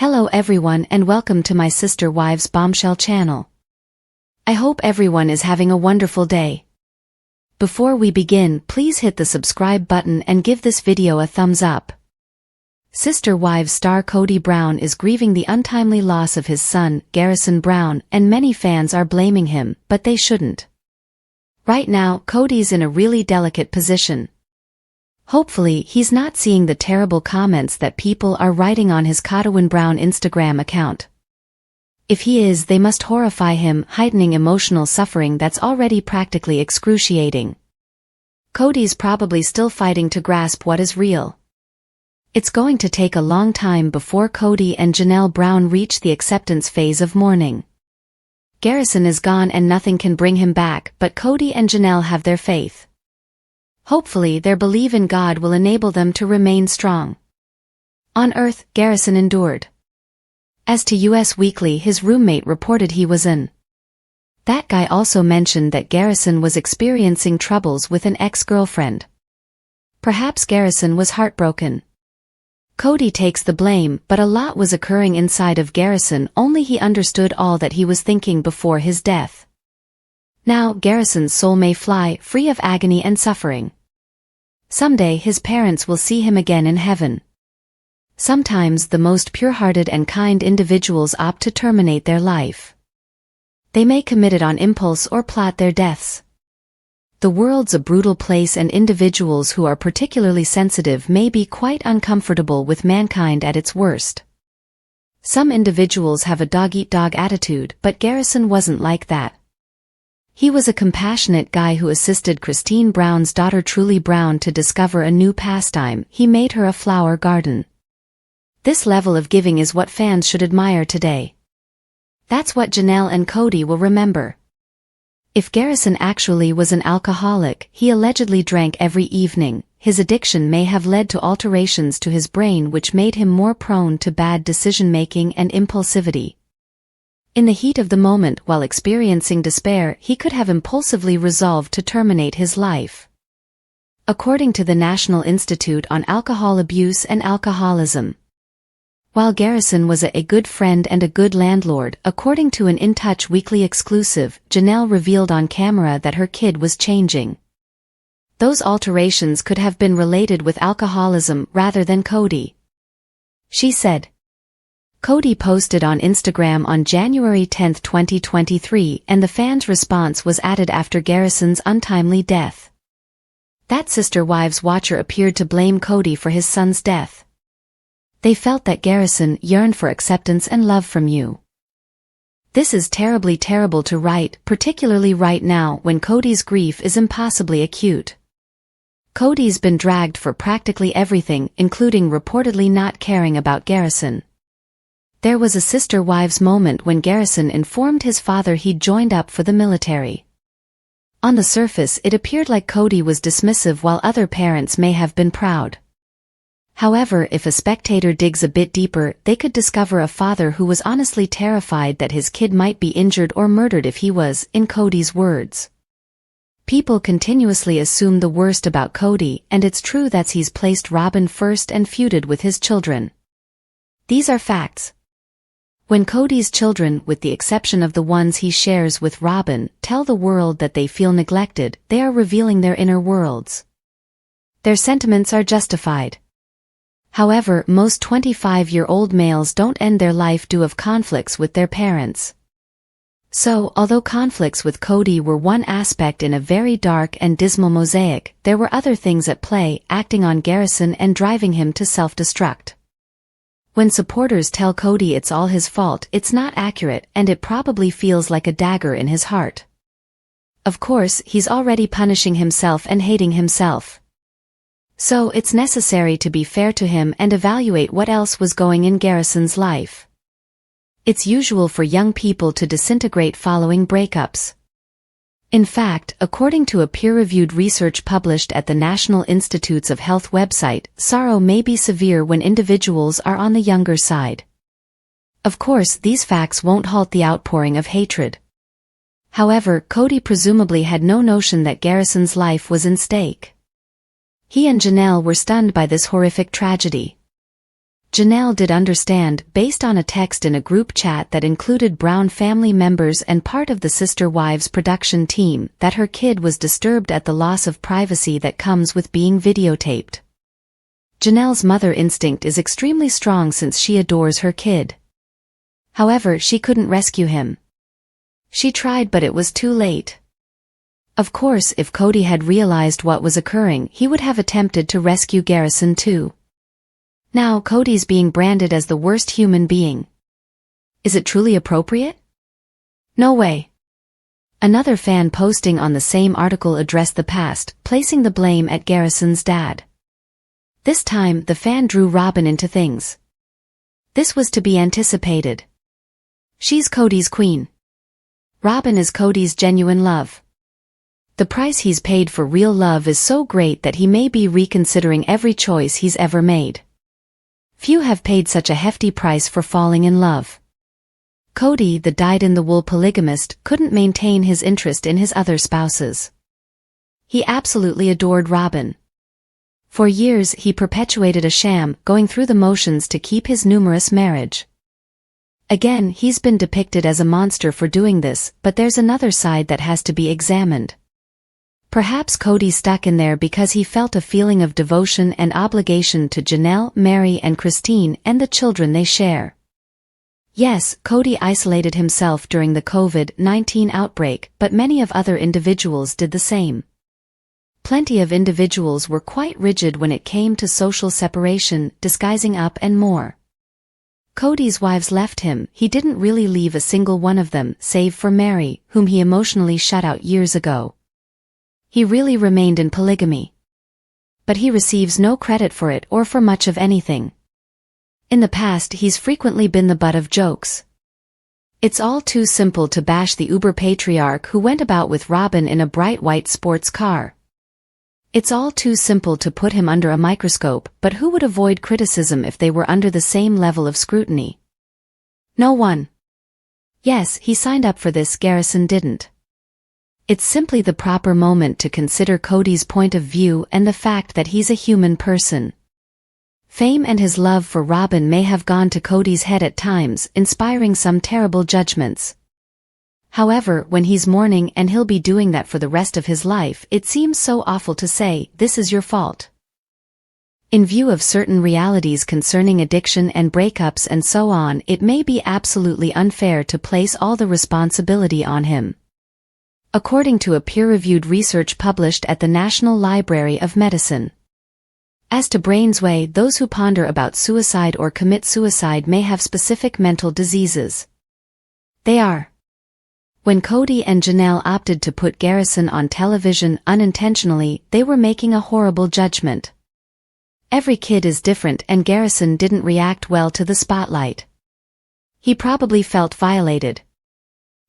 Hello everyone and welcome to my sister wives Bombshell channel. I hope everyone is having a wonderful day. Before we begin, please hit the subscribe button and give this video a thumbs up. Sister Wives star Kody Brown is grieving the untimely loss of his son, Garrison Brown, and many fans are blaming him, but they shouldn't. Right now, Kody's in a really delicate position. Hopefully, he's not seeing the terrible comments that people are writing on his Kody Brown Instagram account. If he is, they must horrify him, heightening emotional suffering that's already practically excruciating. Kody's probably still fighting to grasp what is real. It's going to take a long time before Kody and Janelle Brown reach the acceptance phase of mourning. Garrison is gone and nothing can bring him back, but Kody and Janelle have their faith. Hopefully their belief in God will enable them to remain strong. On Earth, Garrison endured. As to US Weekly, his roommate reported he was in. That guy also mentioned that Garrison was experiencing troubles with an ex-girlfriend. Perhaps Garrison was heartbroken. Kody takes the blame, but a lot was occurring inside of Garrison, only he understood all that he was thinking before his death. Now Garrison's soul may fly, free of agony and suffering. Someday his parents will see him again in heaven. Sometimes the most pure-hearted and kind individuals opt to terminate their life. They may commit it on impulse or plot their deaths. The world's a brutal place and individuals who are particularly sensitive may be quite uncomfortable with mankind at its worst. Some individuals have a dog-eat-dog attitude, but Garrison wasn't like that. He was a compassionate guy who assisted Christine Brown's daughter Truly Brown to discover a new pastime. He made her a flower garden. This level of giving is what fans should admire today. That's what Janelle and Kody will remember. If Garrison actually was an alcoholic, he allegedly drank every evening. His addiction may have led to alterations to his brain which made him more prone to bad decision-making and impulsivity. In the heat of the moment, while experiencing despair, he could have impulsively resolved to terminate his life. According to the National Institute on Alcohol Abuse and Alcoholism. While Garrison was a good friend and a good landlord, according to an In Touch Weekly exclusive, Janelle revealed on camera that her kid was changing. Those alterations could have been related with alcoholism rather than Kody. She said. Kody posted on Instagram on January 10, 2023, and the fans' response was added after Garrison's untimely death. That Sister Wives watcher appeared to blame Kody for his son's death. They felt that Garrison yearned for acceptance and love from you. This is terribly terrible to write, particularly right now when Kody's grief is impossibly acute. Kody's been dragged for practically everything, including reportedly not caring about Garrison. There was a Sister Wives moment when Garrison informed his father he'd joined up for the military. On the surface, it appeared like Kody was dismissive while other parents may have been proud. However, if a spectator digs a bit deeper, they could discover a father who was honestly terrified that his kid might be injured or murdered if he was, in Kody's words. People continuously assume the worst about Kody, and it's true that he's placed Robin first and feuded with his children. These are facts. When Kody's children, with the exception of the ones he shares with Robin, tell the world that they feel neglected, they are revealing their inner worlds. Their sentiments are justified. However, most 25-year-old males don't end their life due to conflicts with their parents. So, although conflicts with Kody were one aspect in a very dark and dismal mosaic, there were other things at play, acting on Garrison and driving him to self-destruct. When supporters tell Kody it's all his fault, it's not accurate, and it probably feels like a dagger in his heart. Of course, he's already punishing himself and hating himself. So it's necessary to be fair to him and evaluate what else was going in Garrison's life. It's usual for young people to disintegrate following breakups. In fact, according to a peer-reviewed research published at the National Institutes of Health website, sorrow may be severe when individuals are on the younger side. Of course, these facts won't halt the outpouring of hatred. However, Kody presumably had no notion that Garrison's life was in stake. He and Janelle were stunned by this horrific tragedy. Janelle did understand, based on a text in a group chat that included Brown family members and part of the Sister Wives production team, that her kid was disturbed at the loss of privacy that comes with being videotaped. Janelle's mother instinct is extremely strong since she adores her kid. However, she couldn't rescue him. She tried, but it was too late. Of course, if Kody had realized what was occurring, he would have attempted to rescue Garrison too. Now Kody's being branded as the worst human being. Is it truly appropriate? No way. Another fan posting on the same article addressed the past, placing the blame at Garrison's dad. This time, the fan drew Robin into things. This was to be anticipated. She's Kody's queen. Robin is Kody's genuine love. The price he's paid for real love is so great that he may be reconsidering every choice he's ever made. Few have paid such a hefty price for falling in love. Kody, the dyed-in-the-wool polygamist, couldn't maintain his interest in his other spouses. He absolutely adored Robin. For years he perpetuated a sham, going through the motions to keep his numerous marriage. Again, he's been depicted as a monster for doing this, but there's another side that has to be examined. Perhaps Kody stuck in there because he felt a feeling of devotion and obligation to Janelle, Mary and Christine and the children they share. Yes, Kody isolated himself during the COVID-19 outbreak, but many of other individuals did the same. Plenty of individuals were quite rigid when it came to social separation, disguising up and more. Kody's wives left him. He didn't really leave a single one of them, save for Mary, whom he emotionally shut out years ago. He really remained in polygamy. But he receives no credit for it or for much of anything. In the past he's frequently been the butt of jokes. It's all too simple to bash the uber patriarch who went about with Robin in a bright white sports car. It's all too simple to put him under a microscope, but who would avoid criticism if they were under the same level of scrutiny? No one. Yes, he signed up for this, Garrison didn't. It's simply the proper moment to consider Kody's point of view and the fact that he's a human person. Fame and his love for Robin may have gone to Kody's head at times, inspiring some terrible judgments. However, when he's mourning, and he'll be doing that for the rest of his life, it seems so awful to say, "This is your fault." In view of certain realities concerning addiction and breakups and so on, it may be absolutely unfair to place all the responsibility on him. According to a peer-reviewed research published at the National Library of Medicine. As to Brainsway, those who ponder about suicide or commit suicide may have specific mental diseases. They are. When Kody and Janelle opted to put Garrison on television unintentionally, they were making a horrible judgment. Every kid is different, and Garrison didn't react well to the spotlight. He probably felt violated.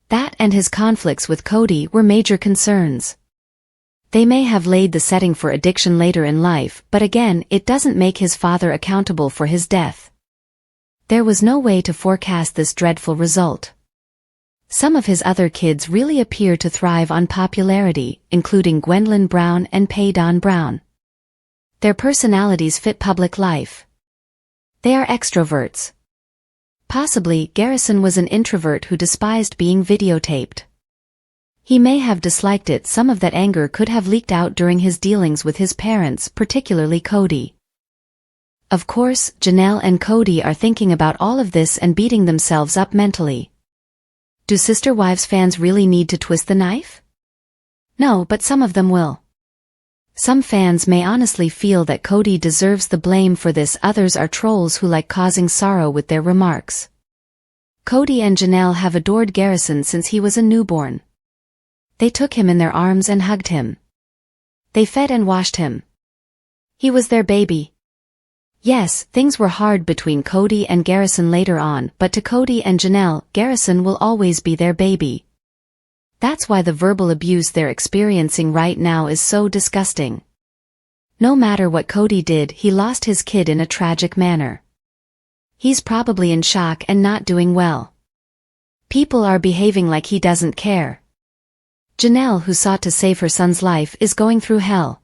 That and his conflicts with Kody were major concerns. They may have laid the setting for addiction later in life, but again, it doesn't make his father accountable for his death. There was no way to forecast this dreadful result. Some of his other kids really appear to thrive on popularity, including Gwendolyn Brown and Pay Dawn Brown. Their personalities fit public life. They are extroverts. Possibly, Garrison was an introvert who despised being videotaped. He may have disliked it. Some of that anger could have leaked out during his dealings with his parents, particularly Kody. Of course, Janelle and Kody are thinking about all of this and beating themselves up mentally. Do Sister Wives fans really need to twist the knife? No, but some of them will. Some fans may honestly feel that Kody deserves the blame for this. Others are trolls who like causing sorrow with their remarks. Kody and Janelle have adored Garrison since he was a newborn. They took him in their arms and hugged him. They fed and washed him. He was their baby. Yes, things were hard between Kody and Garrison later on, but to Kody and Janelle, Garrison will always be their baby. That's why the verbal abuse they're experiencing right now is so disgusting. No matter what Kody did, he lost his kid in a tragic manner. He's probably in shock and not doing well. People are behaving like he doesn't care. Janelle, who sought to save her son's life, is going through hell.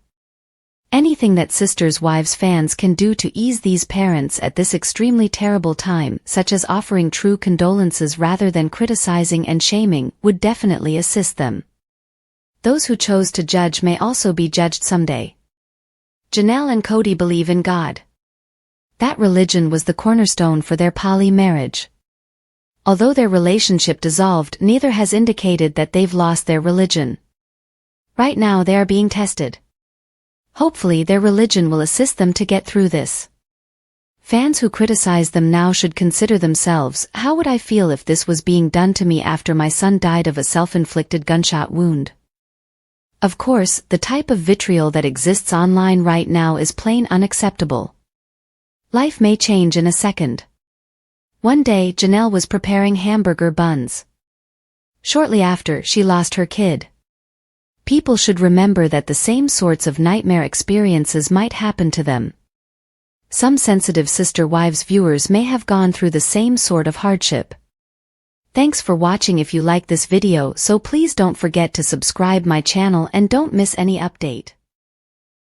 Anything that Sisters Wives fans can do to ease these parents at this extremely terrible time, such as offering true condolences rather than criticizing and shaming, would definitely assist them. Those who chose to judge may also be judged someday. Janelle and Kody believe in God. That religion was the cornerstone for their poly marriage. Although their relationship dissolved, neither has indicated that they've lost their religion. Right now they are being tested. Hopefully their religion will assist them to get through this. Fans who criticize them now should consider themselves, how would I feel if this was being done to me after my son died of a self-inflicted gunshot wound? Of course, the type of vitriol that exists online right now is plain unacceptable. Life may change in a second. One day Janelle was preparing hamburger buns. Shortly after, she lost her kid. People should remember that the same sorts of nightmare experiences might happen to them. Some sensitive Sister Wives viewers may have gone through the same sort of hardship. Thanks for watching. If you like this video, so please don't forget to subscribe my channel and don't miss any update.